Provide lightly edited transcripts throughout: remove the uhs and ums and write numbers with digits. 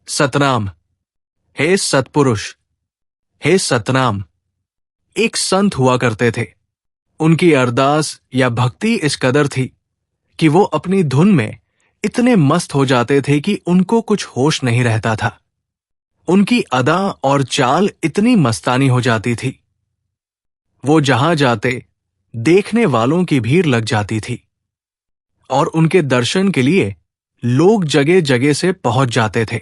सतनाम। हे सतपुरुष, हे सतनाम। एक संत हुआ करते थे। उनकी अरदास या भक्ति इस कदर थी कि वो अपनी धुन में इतने मस्त हो जाते थे कि उनको कुछ होश नहीं रहता था। उनकी अदा और चाल इतनी मस्तानी हो जाती थी। वो जहां जाते देखने वालों की भीड़ लग जाती थी और उनके दर्शन के लिए लोग जगह जगह से पहुंच जाते थे।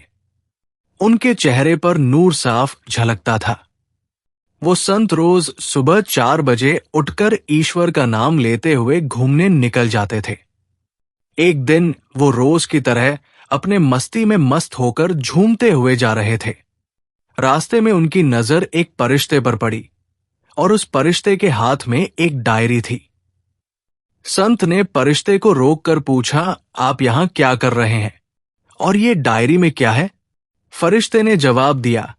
उनके चेहरे पर नूर साफ झलकता था। वो संत रोज सुबह 4 बजे उठकर ईश्वर का नाम लेते हुए घूमने निकल जाते थे। एक दिन वो रोज की तरह अपने मस्ती में मस्त होकर झूमते हुए जा रहे थे। रास्ते में उनकी नजर एक परिश्ते पर पड़ी और उस परिश्ते के हाथ में एक डायरी थी। संत ने परिश्ते को रोककर पूछा, आप यहां क्या कर रहे हैं और ये डायरी में क्या है? फरिश्ते ने जवाब दिया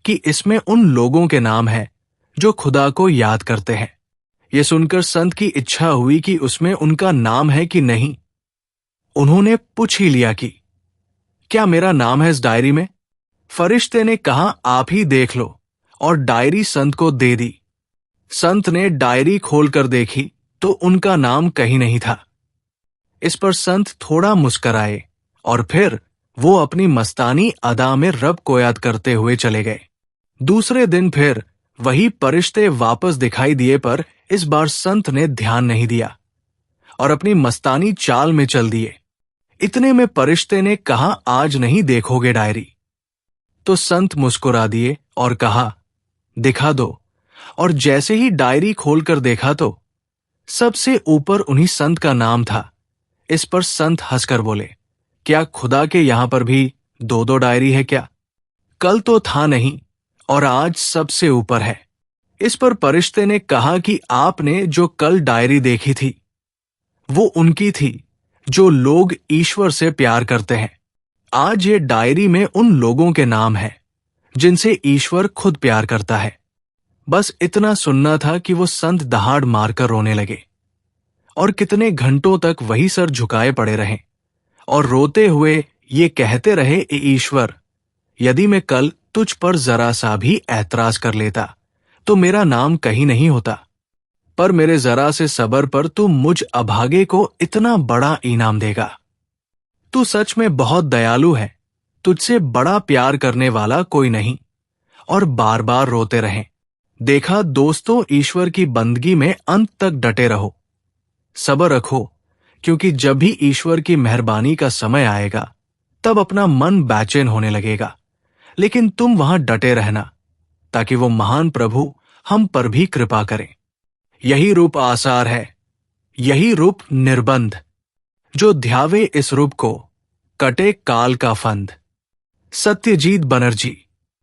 कि इसमें उन लोगों के नाम है जो खुदा को याद करते हैं। ये सुनकर संत की इच्छा हुई कि उसमें उनका नाम है कि नहीं। उन्होंने पूछ ही लिया कि क्या मेरा नाम है इस डायरी में? फरिश्ते ने कहा, आप ही देख लो, और डायरी संत को दे दी। संत ने डायरी खोलकर देखी तो उनका नाम कहीं नहीं था। इस पर संत थोड़ा मुस्कराए और फिर वो अपनी मस्तानी अदा में रब को याद करते हुए चले गए। दूसरे दिन फिर वही परिश्ते वापस दिखाई दिए, पर इस बार संत ने ध्यान नहीं दिया और अपनी मस्तानी चाल में चल दिए। इतने में परिश्ते ने कहा, आज नहीं देखोगे डायरी? तो संत मुस्कुरा दिए और कहा, दिखा दो। और जैसे ही डायरी खोलकर देखा तो सबसे ऊपर उन्हीं संत का नाम था। इस पर संत हंसकर बोले, क्या खुदा के यहां पर भी 2-2 डायरी है क्या? कल तो था नहीं और आज सबसे ऊपर है। इस पर परिश्ते ने कहा कि आपने जो कल डायरी देखी थी वो उनकी थी जो लोग ईश्वर से प्यार करते हैं। आज ये डायरी में उन लोगों के नाम हैं जिनसे ईश्वर खुद प्यार करता है। बस इतना सुनना था कि वो संत दहाड़ मारकर रोने लगे और कितने घंटों तक वही सर झुकाए पड़े रहे और रोते हुए ये कहते रहे, ए ईश्वर, यदि मैं कल तुझ पर जरा सा भी ऐतराज कर लेता तो मेरा नाम कहीं नहीं होता, पर मेरे जरा से सबर पर तू मुझ अभागे को इतना बड़ा इनाम देगा। तू सच में बहुत दयालु है, तुझसे बड़ा प्यार करने वाला कोई नहीं। और बार बार रोते रहें। देखा दोस्तों, ईश्वर की बंदगी में अंत तक डटे रहो, सब्र रखो, क्योंकि जब भी ईश्वर की मेहरबानी का समय आएगा तब अपना मन बेचैन होने लगेगा, लेकिन तुम वहां डटे रहना ताकि वो महान प्रभु हम पर भी कृपा करें। यही रूप आसार है, यही रूप निर्बंध। जो ध्यावे इस रूप को, कटे काल का फंद। सत्यजीत बनर्जी।